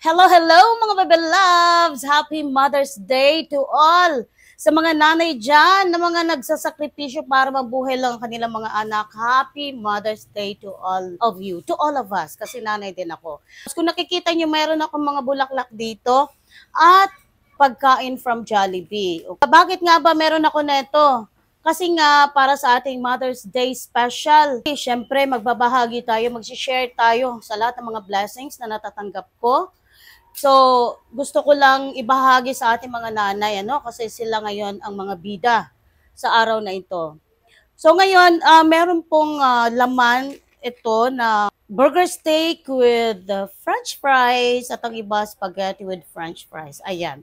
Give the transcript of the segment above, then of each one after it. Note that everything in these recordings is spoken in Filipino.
Hello, hello mga baby loves! Happy Mother's Day to all! Sa mga nanay dyan na mga nagsasakripisyo para mabuhay lang ang kanilang mga anak, Happy Mother's Day to all of you, to all of us, kasi nanay din ako. Kung nakikita nyo, mayroon akong mga bulaklak dito at pagkain from Jollibee. Bakit nga ba meron ako neto? Kasi nga, para sa ating Mother's Day special, syempre magbabahagi tayo, mag-share tayo sa lahat ng mga blessings na natatanggap ko. So, gusto ko lang ibahagi sa ating mga nanay, kasi sila ngayon ang mga bida sa araw na ito. So, ngayon, meron pong laman ito na burger steak with french fries at ang iba spaghetti with french fries. Ayan.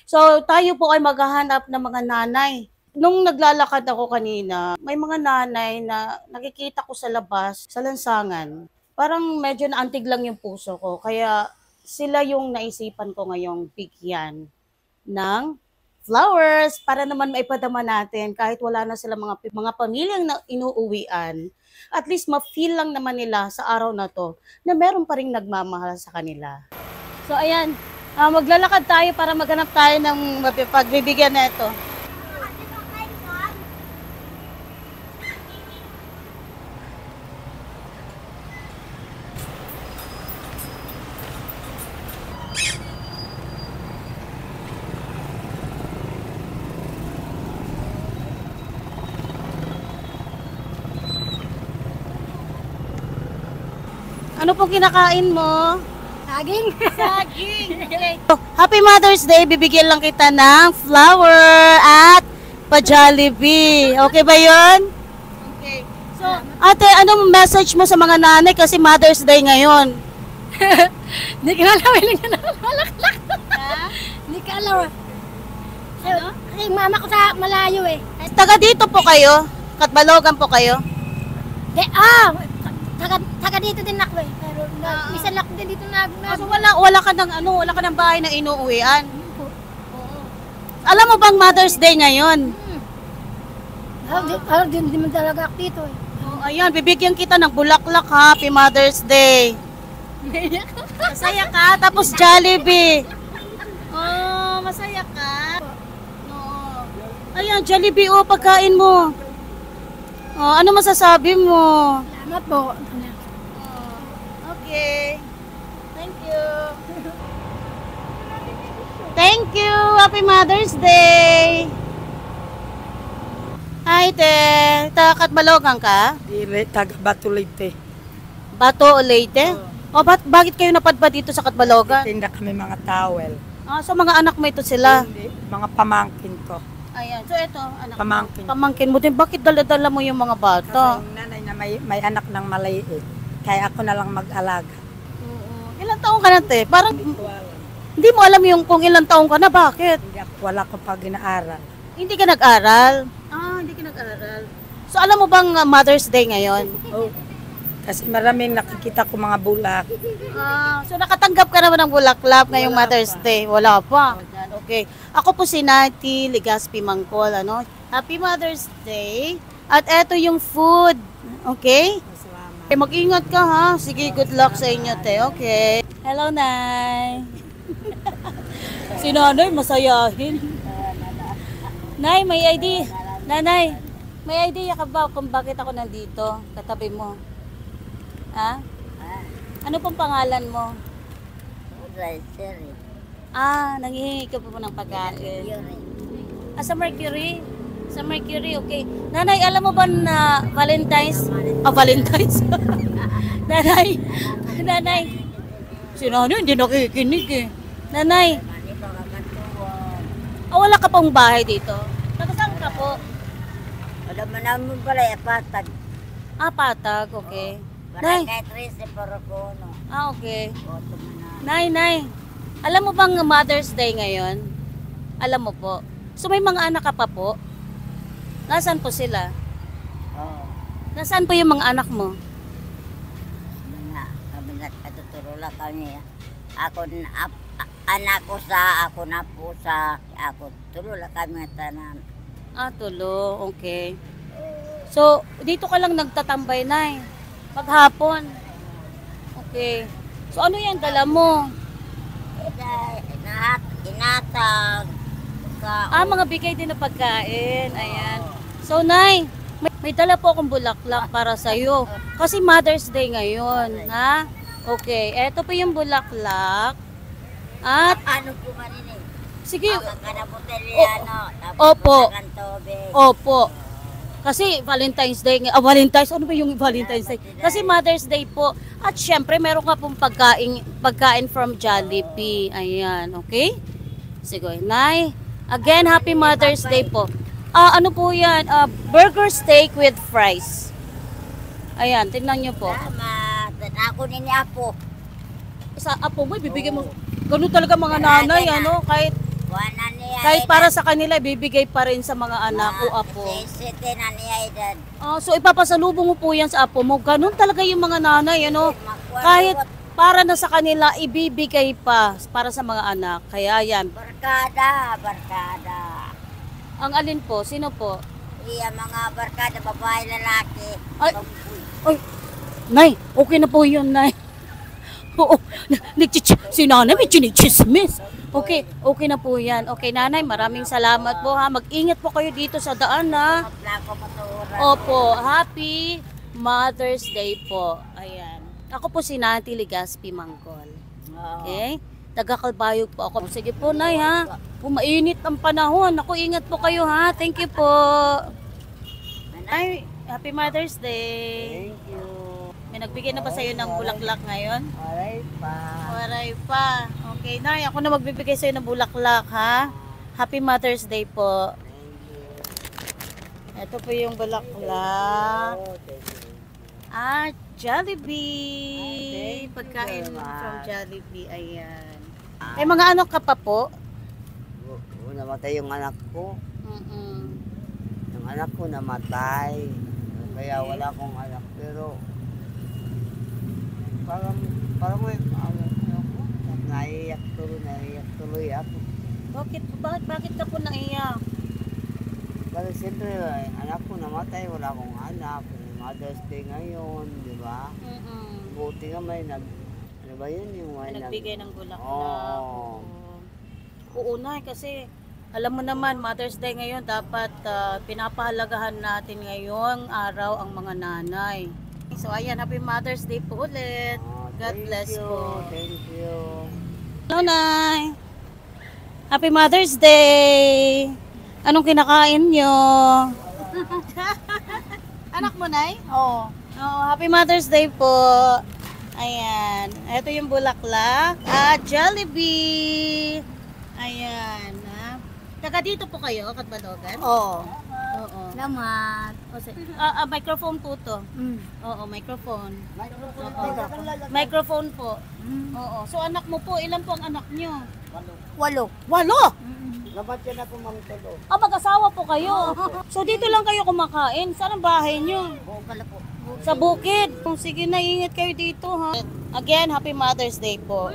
So, tayo po ay maghahanap ng mga nanay. Nung naglalakad ako kanina, may mga nanay na nakikita ko sa labas, sa lansangan. Parang medyo naantig lang yung puso ko. Kaya sila yung naisipan ko ngayong bigyan ng flowers para naman maipadama natin kahit wala na sila mga pamilyang na inuuwian. At least ma-feel lang naman nila sa araw na to na meron pa rin nagmamahal sa kanila. So ayan, maglalakad tayo para maghanap tayo ng pagbibigyan na ito. Ano pong kinakain mo? Saging. Saging. Okay. Happy Mother's Day. Bibigyan lang kita ng flower at pa-Jollibee. Okay ba yun? Okay. So, ate, anong message mo sa mga nanay kasi Mother's Day ngayon? Hindi ka alam. Hindi ka nalakalak. Hindi ka alam. Ano? Kasi mama ko sa malayo eh. Taga dito po kayo? Katbalogan po kayo? Taga dito din ako eh. Pero minsan lang din dito na. So wala ka ng bahay na inuuwian. Alam mo bang Mother's Day ngayon? Din mo talaga ako dito eh. Oh, ayan, bibigyan kita ng bulaklak. Happy Mother's Day. Masaya ka, tapos Jollibee. Oh, masaya ka. No. Ayan, Jollibee, pagkain mo. Oh, ano masasabi mo? Salamat po. Okay. Thank you. Thank you. Happy Mother's Day. Hi, te. Katbalogan ka? Dili, taga Batulite. Bato o Leyte? O, bakit kayo napadpad dito sa Katbalogan? Tinda kami mga towel. So mga anak mo ito sila? Hindi, mga pamangkin ko. Ayan. So ito, anak Pamangkin. Pamangkin mo din. Bakit dala-dala mo yung mga bata? Kasi yung nanay na may anak ng maliit. Kaya ako na lang mag-alaga. Ilang taong ka na, te? Parang Hindi ko alam. hindi mo alam yung kung ilang taong ka na. Bakit? Wala ko pa ginaaral. Hindi ka nag-aral? Hindi ka nag-aral. So alam mo bang Mother's Day ngayon? Oh. Kasi maraming nakikita ko mga bulak. So nakatanggap ka naman ng bulaklak ngayong Mother's Day? Wala pa. Okay. Ako po si Nati Ligaspi Mangkol. Happy Mother's Day. At eto yung food. Okay? Salamat. Mag-ingat ka ha. Sige, good luck sa inyo, te. Okay. Hello, Nay. Si Nanay, masayahin. Nay, may idea. Nanay, may idea ka ba kung bakit ako nandito? Katabi mo. Ha? Ano pong pangalan mo? Nanghihingi ka po ng pagkain. Sa Mercury? Sa Mercury, okay. Nanay, alam mo ba na Valentine's? Valentine's? Nanay. Si Nanay, hindi nakikinig eh. Nanay. Wala ka pang bahay dito? Nakasaan ka po? Wala mo naman pala, patag. Patag, okay. Nay. Barangay 13, Porocono. Okay. Boto mo na. Nay. Alam mo bang Mother's Day ngayon? Alam mo po. So may mga anak ka pa po? Nasaan po sila? Oo. Nasaan po yung mga anak mo? Kami nagkatuturo lang kami. Anak ko sa, ako na po sa, ako tulo lang kami tanan. Tulo. Okay. So, dito ka lang nagtatambay, Nay. Maghapon. Okay. So ano yan dala mo? Lahat, inatag. Mga bigay din na pagkain. Ayan. So, Nay, may dala po akong bulaklak para sa'yo. Kasi Mother's Day ngayon, ha? Okay, eto po yung bulaklak. At, Ano po manin eh? sige, Kanabutelyan, tapos Opo. masakan tubig. opo. Kasi Valentine's Day, Valentine's, ano ba yung Valentine's Day? Kasi Mother's Day po. At syempre, meron ka pong pagkain from Jollibee. Ayan, okay? Sige, Nay. Again, Happy Mother's Day po. Ano po yan? Burger steak with fries. Ayan, tingnan nyo po. Salamat. Ako ni Apo. Sa apo mo, ibibigay mo. Ganun talaga mga nanay, ano? Wala niya. Kahit para sa kanila, bibigay pa rin sa mga anak o apo. Sisite na niya edad. So ipapasalubong mo po yan sa apo mo. Ganun talaga yung mga nanay, ano? Kahit para na sa kanila, ibibigay pa para sa mga anak. Kaya yan. Barkada. Ang alin po? Sino po? Iya, mga barkada, babae, lalaki. Ay. Ay, Nay, okay na po yun, Nay. Oo, si nanay may chinichismis. Okay na po yan. Okay, nanay, maraming salamat po ha. Mag-ingat po kayo dito sa daan ha. Opo, Happy Mother's Day po. Ayan. Ako po si Nati Ligaspi Mangkol. Okay? Taga-Kalbayog po ako. Sige po, Nay ha. Mainit ang panahon. Ako, ingat po kayo ha. Thank you po. Nay, Happy Mother's Day. Thank you. May nagbigay na ba sa'yo ng bulaklak ngayon? Aray pa. Waray pa. Okay, Nay, ako na magbibigay sa'yo ng bulaklak, ha? Happy Mother's Day po. Ito po yung bulaklak. Jollibee. Pagkain from Jollibee, ayan. May mga ano ka pa po? Namatay yung anak ko. Yung anak ko namatay. Kaya wala akong anak. Pero parang may naiyak tuloy ako. Bakit ka po naiyak? Kasi siyempre, anak ko namatay, wala akong anak. Mother's Day ngayon, di ba? Buti nga may ano ba yun? Yung may Nagbigay ng bulaklak. Oo. Oo, Nay, kasi alam mo naman, Mother's Day ngayon, dapat pinapahalagahan natin ngayong araw ang mga nanay. So, ayan, Happy Mother's Day po ulit. God bless po. Thank you. Hello, Nay. Happy Mother's Day. Anong kinakain nyo? Anak mo, Nay? Oo. Happy Mother's Day po. Ayan. Ito yung bulaklak. Jollibee. Ayan. Taga dito po kayo, Katbalogan? Oo. Oo. Salamat. Microphone po to. Oo, microphone. Microphone po. Oo. So anak mo po, ilan po ang anak nyo? 8. 8! Nabatyan ako mang tulo. Mag-asawa po kayo. So dito lang kayo kumakain. Saan ang bahay nyo? Sa bukid. Sige na, ingat kayo dito ha. Again, Happy Mother's Day po.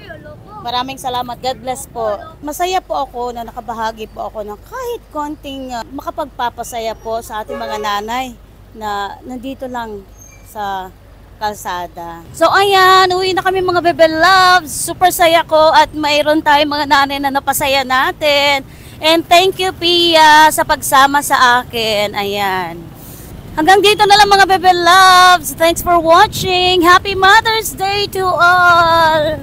Maraming salamat. God bless po. Masaya po ako na nakabahagi po ako ng kahit konting makapagpapasaya po sa ating mga nanay na nandito lang sa kalsada. So ayan, uwi na kami mga bebe loves. Super saya ko at mayroon tayong mga nanay na napasaya natin. And thank you, Pia, sa pagsama sa akin. Ayan. Hanggang dito na lang mga bebe loves. Thanks for watching. Happy Mother's Day to all!